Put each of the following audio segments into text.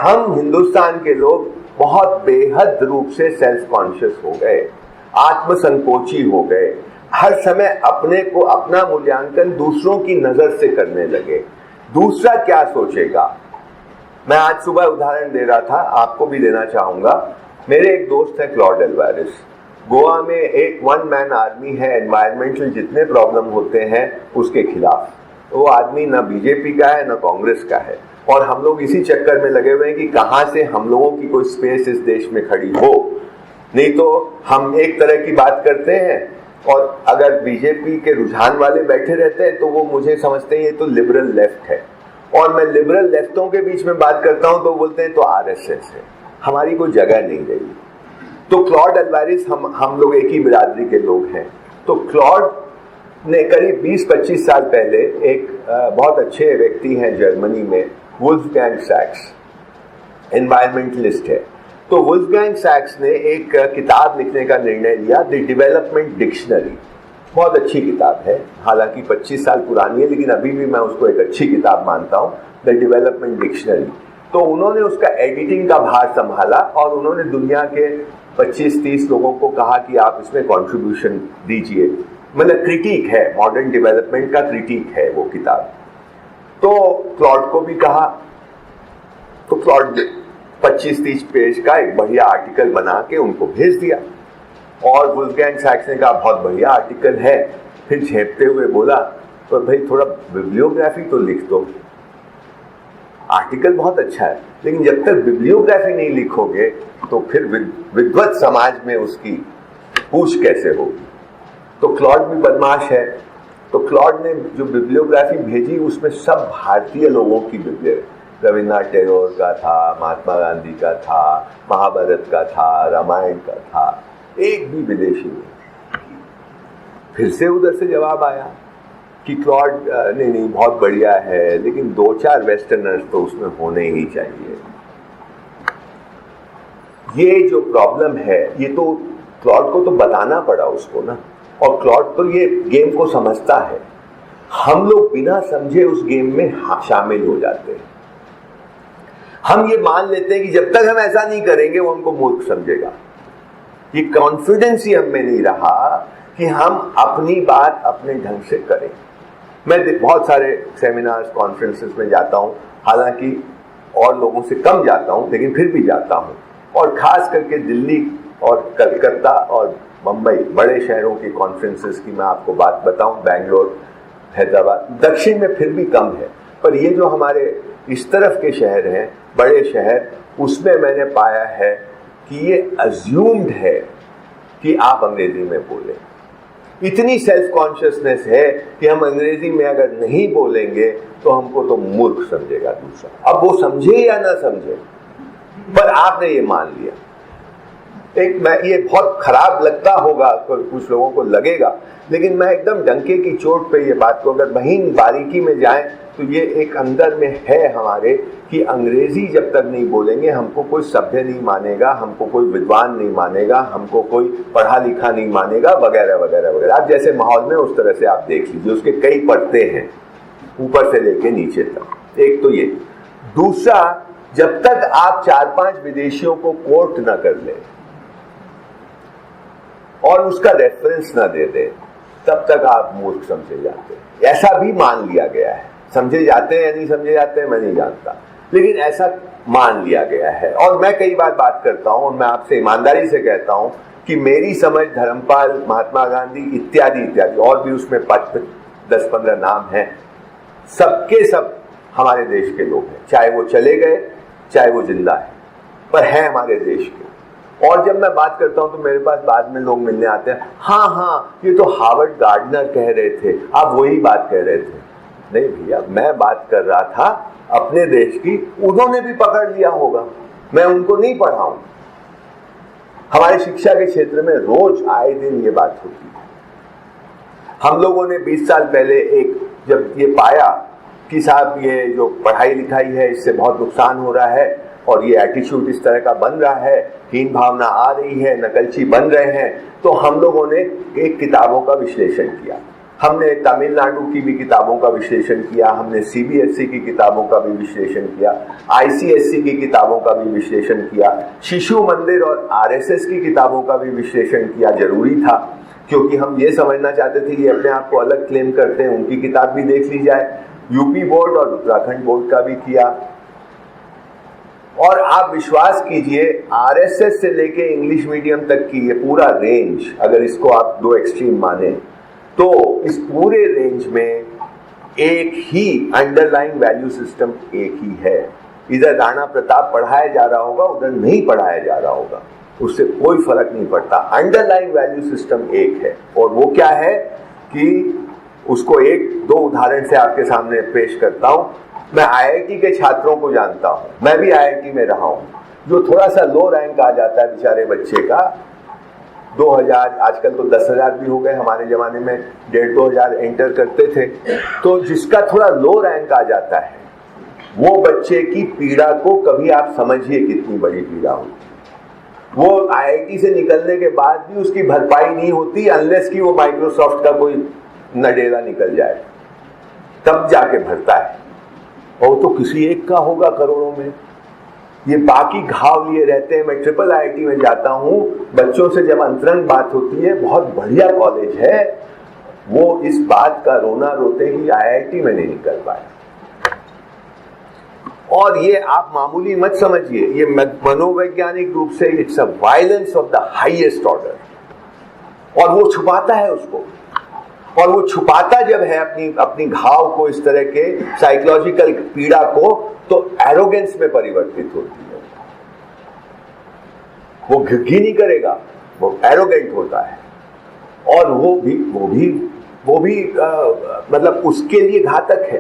हम हिंदुस्तान के लोग बहुत बेहद रूप से सेल्फ कॉन्शियस हो गए, आत्मसंकोची हो गए, हर समय अपने को अपना मूल्यांकन दूसरों की नजर से करने लगे। दूसरा क्या सोचेगा। मैं आज सुबह उदाहरण दे रहा था, आपको भी देना चाहूंगा। मेरे एक दोस्त है क्लॉड एल्वारेस, गोवा में एक वन मैन आर्मी है एनवायरमेंटल जितने प्रॉब्लम होते हैं उसके खिलाफ। वो आदमी ना बीजेपी का है ना कांग्रेस का है, और हम लोग इसी चक्कर में लगे हुए हैं कि कहां से हम लोगों की कोई स्पेस इस देश में खड़ी हो। नहीं तो हम एक तरह की बात करते हैं, और अगर बीजेपी के रुझान वाले बैठे रहते हैं तो वो मुझे समझते हैं ये तो लिबरल लेफ्ट है, और मैं लिबरल लेफ्टों के बीच में बात करता हूं तो बोलते हैं तो आरएसएस है। हमारी कोई जगह नहीं रही। तो क्लॉड एल्वारेस, हम लोग एक ही बिरादरी के लोग हैं। तो क्लॉड ने करीब 20-25 साल पहले एक बहुत अच्छे व्यक्ति हैं जर्मनी में, वुल्फगैंग सैक्स, एनवायरमेंटलिस्ट है। तो वुल्फगैंग सैक्स ने एक किताब लिखने का निर्णय लिया, द डेवलपमेंट डिक्शनरी। बहुत अच्छी किताब है, हालांकि 25 साल पुरानी है, लेकिन अभी भी मैं उसको एक अच्छी किताब मानता हूँ, द डेवलपमेंट डिक्शनरी। तो उन्होंने उसका एडिटिंग का भार संभाला और उन्होंने दुनिया के 25-30 लोगों को कहा कि आप इसमें कंट्रीब्यूशन दीजिए। मतलब क्रिटिक है, मॉडर्न डेवलपमेंट का क्रिटिक है वो किताब। तो क्लॉड को भी कहा, तो क्लॉड 25-30 पेज का एक बढ़िया आर्टिकल बना के उनको भेज दिया, और वुल्फगैंग सैक्स ने कहा बहुत बढ़िया आर्टिकल है। फिर झेपते हुए बोला तो भाई थोड़ा बिब्लियोग्राफी तो लिख दो। आर्टिकल बहुत अच्छा है, लेकिन जब तक बिब्लियोग्राफी नहीं लिखोगे तो फिर विद्वत समाज में उसकी पूछ कैसे होगी। तो क्लॉड भी बदमाश है, तो क्लॉड ने जो बिब्लियोग्राफी भेजी उसमें सब भारतीय लोगों की बिब्लियोग्राफी, रविन्द्रनाथ टैगोर का था, महात्मा गांधी का था, महाभारत का था, रामायण का था, एक भी विदेशी नहीं। फिर से उधर से जवाब आया कि क्लॉड नहीं बहुत बढ़िया है, लेकिन 2-4 वेस्टर्नर्स तो उसमें होने ही चाहिए। ये जो प्रॉब्लम है, ये तो क्लॉड को तो बताना पड़ा उसको ना, और क्लॉड तो ये गेम को समझता है। हम लोग बिना समझे उस गेम में शामिल हो जाते हैं। हम ये मान लेते हैं कि जब तक हम ऐसा नहीं करेंगे वो हमको मूर्ख समझेगा। ये कॉन्फिडेंस ही हम में नहीं रहा कि हम अपनी बात अपने ढंग से करें। मैं बहुत सारे सेमिनार्स, कॉन्फ्रेंसेस में जाता हूं, हालांकि और लोगों से कम जाता हूं, लेकिन फिर भी जाता हूं, और खास करके दिल्ली और कलकत्ता और मुंबई, बड़े शहरों की कॉन्फ्रेंसेस की मैं आपको बात बताऊं, बेंगलोर, हैदराबाद, दक्षिण में फिर भी कम है, पर ये जो हमारे इस तरफ के शहर हैं, बड़े शहर, उसमें मैंने पाया है कि ये अज्यूम्ड है कि आप अंग्रेजी में बोलें। इतनी सेल्फ कॉन्शियसनेस है कि हम अंग्रेजी में अगर नहीं बोलेंगे तो हमको तो मूर्ख समझेगा दूसरा। अब वो समझे या ना समझे, पर आपने ये मान लिया। ये बहुत खराब लगता होगा, कुछ लोगों को लगेगा, लेकिन मैं एकदम डंके की चोट पे ये बात को अगर महीन बारीकी में जाएं तो ये एक अंदर में है हमारे कि अंग्रेजी जब तक नहीं बोलेंगे हमको कोई सभ्य नहीं मानेगा, हमको कोई विद्वान नहीं मानेगा, हमको कोई पढ़ा लिखा नहीं मानेगा, वगैरह वगैरह वगैरह। आप जैसे माहौल में उस तरह से आप देख लीजिए, उसके कई परतें हैं ऊपर से लेके नीचे तक। एक तो ये। दूसरा, जब तक आप 4-5 विदेशियों को कोट न कर ले और उसका रेफरेंस न दे दे, तब तक आप मूर्ख समझे जाते हैं। ऐसा भी मान लिया गया है। समझे जाते हैं या नहीं समझे जाते हैं मैं नहीं जानता, लेकिन ऐसा मान लिया गया है। और मैं कई बार बात करता हूं, और मैं आपसे ईमानदारी से कहता हूं कि मेरी समझ धर्मपाल, महात्मा गांधी इत्यादि इत्यादि, और भी उसमें 10-15 नाम हैं, सबके सब हमारे देश के लोग हैं, चाहे वो चले गए चाहे वो जिंदा है, पर हैं हमारे देश के। और जब मैं बात करता हूं तो मेरे पास बाद में लोग मिलने आते हैं, हाँ ये तो हार्वर्ड गार्डनर कह रहे थे, आप वही बात कह रहे थे। नहीं भैया, मैं बात कर रहा था अपने देश की, उन्होंने भी पकड़ लिया होगा, मैं उनको नहीं पढ़ाऊं। हमारे शिक्षा के क्षेत्र में रोज आए दिन ये बात होती है। हम लोगों ने 20 साल पहले जब ये पाया कि साहब ये जो पढ़ाई लिखाई है इससे बहुत नुकसान हो रहा है, और ये एटीट्यूड इस तरह का बन रहा है, हीन भावना आ रही है, नकलची बन रहे हैं, तो हम लोगों ने एक किताबों का विश्लेषण किया। हमने तमिलनाडु की भी किताबों का विश्लेषण किया, हमने सीबीएसई की किताबों का भी विश्लेषण किया, आईसीएसई की किताबों का भी विश्लेषण किया, शिशु मंदिर और आरएसएस की किताबों का भी विश्लेषण किया। जरूरी था, क्योंकि हम ये समझना चाहते थे कि अपने आप को अलग क्लेम करते हैं, उनकी किताब भी देख ली जाए। यूपी बोर्ड और उत्तराखंड बोर्ड का भी किया। और आप विश्वास कीजिए, आरएसएस से लेके इंग्लिश मीडियम तक की ये पूरा रेंज, अगर इसको आप दो एक्सट्रीम माने, तो इस पूरे रेंज में एक ही अंडरलाइन वैल्यू सिस्टम एक ही है। इधर राणा प्रताप पढ़ाया जा रहा होगा, उधर नहीं पढ़ाया जा रहा होगा, उससे कोई फर्क नहीं पड़ता। अंडरलाइन वैल्यू सिस्टम एक है। और वो क्या है कि उसको एक दो उदाहरण से आपके सामने पेश करता हूं। मैं आईआईटी के छात्रों को जानता हूं, मैं भी आईआईटी में रहा हूं। जो थोड़ा सा लो रैंक आ जाता है बेचारे बच्चे का, 2000, आजकल तो 10,000 भी हो गए, हमारे जमाने में 1,500-2,000 एंटर करते थे। तो जिसका थोड़ा लो रैंक आ जाता है, वो बच्चे की पीड़ा को कभी आप समझिए कितनी बड़ी पीड़ा होती। वो आईआईटी से निकलने के बाद भी उसकी भरपाई नहीं होती, अनलेस कि वो माइक्रोसॉफ्ट का कोई नडेला निकल जाए, तब जाके भरता है। और तो किसी एक का होगा करोड़ों में। ये बाकी घाव लिए रहते हैं। मैं ट्रिपल आईआईटी में जाता हूं, बच्चों से जब अंतरंग बात होती है, बहुत बढ़िया कॉलेज है, वो इस बात का रोना रोते हैं कि आईआईटी में नहीं निकल पाए। और ये आप मामूली मत समझिए, ये मनोवैज्ञानिक रूप से it's a violence of the highest order. और वो छुपाता है उसको, और वो छुपाता जब है अपनी घाव को, इस तरह के साइकोलॉजिकल पीड़ा को, तो एरोगेंस में परिवर्तित होती है। वो घिघी नहीं करेगा, वो एरोगेंट होता है। और वो भी मतलब उसके लिए घातक है।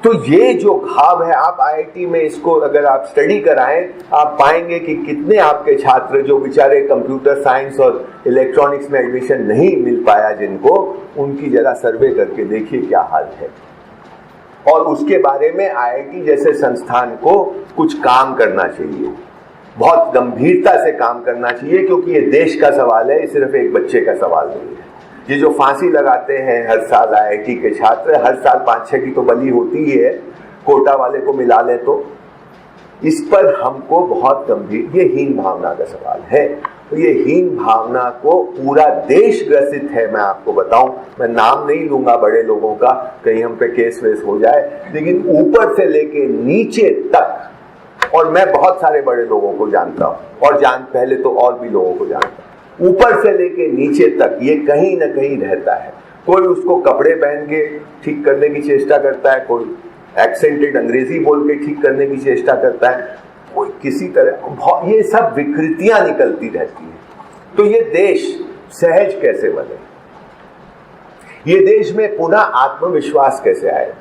तो ये जो घाव है, आप आईआईटी में इसको अगर आप स्टडी कराएं, आप पाएंगे कि कितने आपके छात्र जो बेचारे कंप्यूटर साइंस और इलेक्ट्रॉनिक्स में एडमिशन नहीं मिल पाया जिनको, उनकी जरा सर्वे करके देखिए क्या हाल है। और उसके बारे में आईआईटी जैसे संस्थान को कुछ काम करना चाहिए, बहुत गंभीरता से काम करना चाहिए, क्योंकि ये देश का सवाल है, सिर्फ एक बच्चे का सवाल नहीं है। ये जो फांसी लगाते हैं हर साल आईआईटी के छात्र, हर साल 5-6 की तो बलि होती ही है, कोटा वाले को मिला ले तो, इस पर हमको बहुत गंभीर, ये हीन भावना का सवाल है। तो ये हीन भावना को पूरा देश ग्रसित है। मैं आपको बताऊं, मैं नाम नहीं लूंगा बड़े लोगों का, कहीं हम पे केस वेस हो जाए, लेकिन ऊपर से लेके नीचे तक, और मैं बहुत सारे बड़े लोगों को जानता हूं, और पहले तो और भी लोगों को जानता हूं, ऊपर से लेके नीचे तक ये कहीं ना कहीं रहता है। कोई उसको कपड़े पहन के ठीक करने की चेष्टा करता है, कोई एक्सेंटेड अंग्रेजी बोल के ठीक करने की चेष्टा करता है, कोई किसी तरह, ये सब विकृतियां निकलती रहती हैं। तो ये देश सहज कैसे बने, ये देश में पुनः आत्मविश्वास कैसे आए?